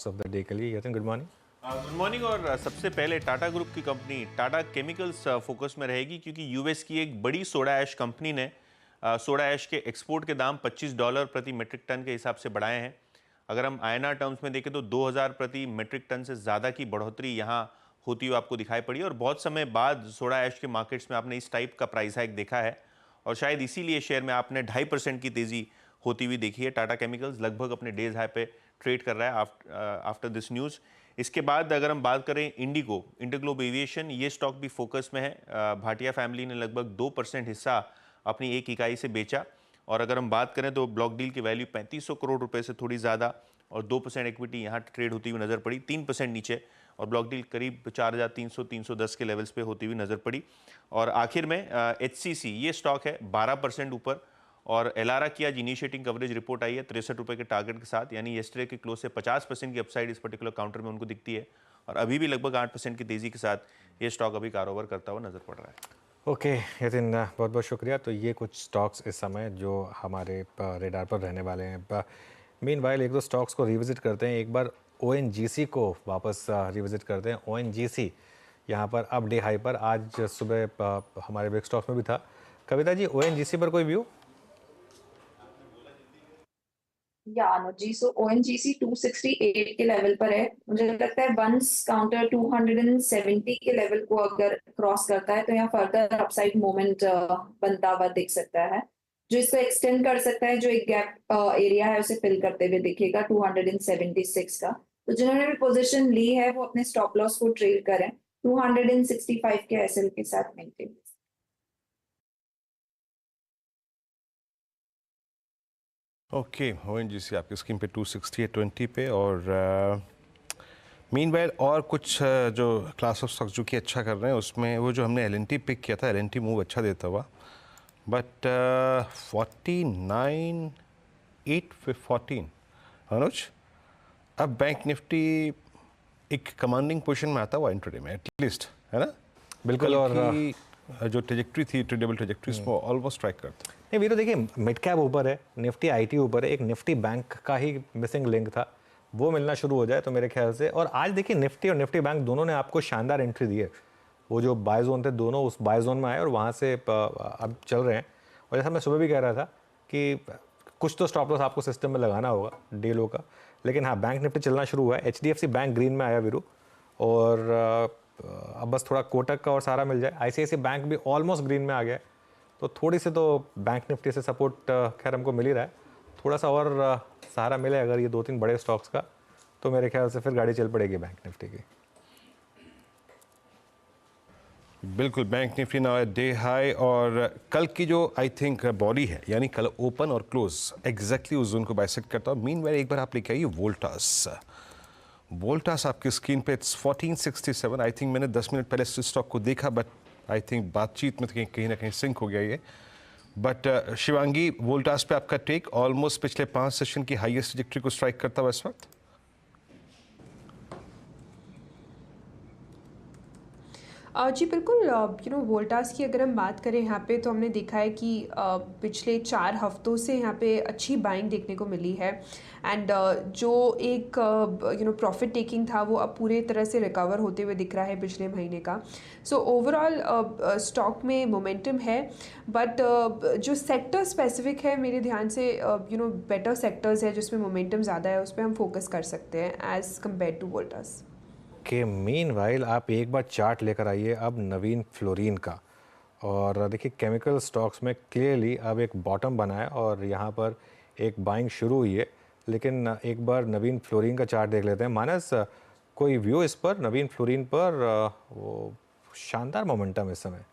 Stocks of the day के लिए। Yatin, good morning. Good morning. और सबसे पहले टाटा ग्रुप की कंपनी टाटा केमिकल्स फोकस में रहेगी, क्योंकि यूएस की एक बड़ी सोडा ऐश कंपनी ने सोडा ऐश के एक्सपोर्ट के दाम $25 प्रति मेट्रिक टन के हिसाब से बढ़ाए हैं। अगर हम आईएनआर टर्म्स में देखें तो 2000 प्रति मेट्रिक टन से ज़्यादा की बढ़ोतरी यहाँ होती हुई आपको दिखाई पड़ी। और बहुत समय बाद सोडा ऐश के मार्केट्स में आपने इस टाइप का प्राइस हाइक देखा है, और शायद इसीलिए शेयर में आपने 2.5% की तेज़ी होती हुई देखी है। टाटा केमिकल्स लगभग अपने डेज हाई पे ट्रेड कर रहा है आफ्टर दिस न्यूज़। इसके बाद अगर हम बात करें इंडिग्लोब एविएशन, ये स्टॉक भी फोकस में है। भाटिया फैमिली ने लगभग 2% हिस्सा अपनी एक इकाई से बेचा। और अगर हम बात करें तो ब्लॉक डील की वैल्यू 3500 करोड़ रुपए से थोड़ी ज़्यादा, और 2% इक्विटी यहाँ ट्रेड होती हुई नज़र पड़ी, 3% नीचे, और ब्लॉक डील करीब 4300-310 के लेवल्स पे होती हुई नज़र पड़ी। और आखिर में HCC, ये स्टॉक है 12% ऊपर। और एलारा की आज इनिशिएटिंग कवरेज रिपोर्ट आई है 63 रुपये के टारगेट के साथ, यानी येस्टरडे के क्लोज से 50% की अपसाइड इस पर्टिकुलर काउंटर में उनको दिखती है। और अभी भी लगभग 8% की तेज़ी के साथ ये स्टॉक अभी कारोबार करता हुआ नजर पड़ रहा है। ओके यतिन, बहुत बहुत शुक्रिया। तो ये कुछ स्टॉक्स इस समय जो हमारे रेडार पर रहने वाले हैं। मीनवाइल एक दो स्टॉक्स को रिविजिट करते हैं। एक बार ONGC को वापस रिविजिट करते हैं। ONGC यहाँ पर अब डे हाई पर, आज सुबह हमारे बिग स्टॉक्स में भी था। कविता जी, ONGC पर कोई व्यू? या अनुज जी, सो ONGC 268 के लेवल पर है। मुझे लगता है वंस काउंटर 270 के लेवल को अगर क्रॉस करता है तो यहाँ फर्दर अपसाइड मोमेंट बनता हुआ दिख सकता है, जो इसको एक्सटेंड कर सकता है। जो एक गैप एरिया है उसे फिल करते हुए दिखेगा 276 का। तो जिन्होंने भी पोजीशन ली है वो अपने स्टॉप लॉस को ट्रेल करें 265 के एसएल के साथ मेंटेन। ओके, ONGC आपकी स्क्रीन पे 268.20 पे। और मीनवाइल और कुछ जो क्लास ऑफ स्टॉक्स जो कि अच्छा कर रहे हैं, उसमें वो जो हमने LNT पिक किया था, LNT मूव अच्छा देता हुआ, बट 49,814 अनुज, अब बैंक निफ्टी एक कमांडिंग पोजीशन में आता हुआ इंट्राडे में एटलीस्ट, है ना? बिल्कुल। और जो ट्रेजेक्ट्री थी, ट्रेडेबल ट्रेजेक्ट्री, उसको ऑलमोस्ट स्ट्राइक करता। नहीं वीरो, देखिए मिड कैप ऊपर है, निफ्टी IT ऊपर है, एक निफ्टी बैंक का ही मिसिंग लिंक था, वो मिलना शुरू हो जाए तो मेरे ख्याल से। और आज देखिए निफ्टी और निफ्टी बैंक दोनों ने आपको शानदार एंट्री दी है। वो जो बाय जोन थे दोनों उस बाय जोन में आए और वहाँ से अब चल रहे हैं। और जैसा मैं सुबह भी कह रहा था कि कुछ तो स्टॉप लॉस आपको सिस्टम में लगाना होगा डे लो का। लेकिन हाँ, बैंक निफ्टी चलना शुरू हुआ है। HDFC बैंक ग्रीन में आया वीरू, और अब बस थोड़ा कोटक का और सारा मिल जाए। ICICI बैंक भी ऑलमोस्ट ग्रीन में आ गया है। तो थोड़ी सी तो बैंक निफ्टी से सपोर्ट खैर हमको मिल ही रहा है। थोड़ा सा और सहारा मिले अगर ये 2-3 बड़े स्टॉक्स का, तो मेरे ख्याल से फिर गाड़ी चल पड़ेगी बैंक निफ्टी की। बिल्कुल, बैंक निफ्टी ना डे हाई। और कल की जो आई थिंक बॉडी है, यानी कल ओपन और क्लोज एग्जैक्टली उस जोन को बाइसेक्ट करता हूँ। मीनवाइल एक बार आप लेके आइए वोल्टास आपकी स्क्रीन पे 1467। आई थिंक मैंने 10 मिनट पहले इस स्टॉक को देखा, बट आई थिंक बातचीत में कहीं ना कहीं सिंक हो गया ये। बट शिवांगी, वोल्टास पे आपका टेक? ऑलमोस्ट पिछले 5 सेशन की हाईएस्ट ट्रैजेक्टरी को स्ट्राइक करता हुआ इस वक्त। जी बिल्कुल। वोल्टास की अगर हम बात करें यहाँ पे, तो हमने देखा है कि पिछले 4 हफ्तों से यहाँ पे अच्छी बाइंग देखने को मिली है। एंड जो एक प्रॉफिट टेकिंग था वो अब पूरे तरह से रिकवर होते हुए दिख रहा है पिछले महीने का। सो ओवरऑल स्टॉक में मोमेंटम है, बट जो सेक्टर स्पेसिफिक है मेरे ध्यान से बेटर सेक्टर्स है जिसमें मोमेंटम ज़्यादा है, उस पर हम फोकस कर सकते हैं एज़ कम्पेयर टू वोल्टास। कि मीनवाइल आप एक बार चार्ट लेकर आइए अब नवीन फ्लोरीन का। और देखिए केमिकल स्टॉक्स में क्लियरली अब एक बॉटम बना है और यहाँ पर एक बाइंग शुरू हुई है। लेकिन एक बार नवीन फ्लोरीन का चार्ट देख लेते हैं। मानस, कोई व्यू इस पर, नवीन फ्लोरीन पर? वो शानदार मोमेंटम इस समय।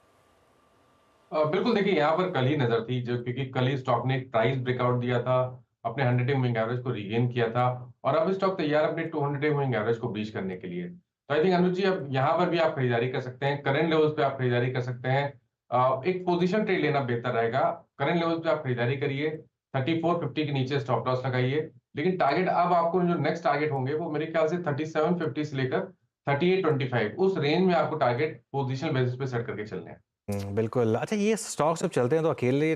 बिल्कुल, देखिए यहाँ पर कल ही नजर थी, जो क्योंकि कल ही स्टॉक ने एक प्राइस ब्रेकआउट दिया था, अपने 100 मूविंग एवरेज को रीगेन किया था, और अब स्टॉक तैयार अपने 200 मूविंग एवरेज को ब्रीच करने के लिए। तो आई थिंक अनुज जी, अब यहाँ पर भी आप खरीदारी कर सकते हैं, करंट लेवल्स पे आप खरीदारी कर सकते हैं। एक पोजीशन ट्रेड लेना बेहतर रहेगा। करंट लेवल्स पे आप खरीदारी करिए, 3450 के नीचे स्टॉप लॉस लगाइए। लेकिन टारगेट अब आपको जो नेक्स्ट टारगेट होंगे वो मेरे ख्याल से 3750 से लेकर 3825, उस रेंज में आपको टारगेट पोजिशनल बेसिस पे सेट करके चलने हैं। बिल्कुल। अच्छा, ये स्टॉक्स जब चलते हैं तो अकेले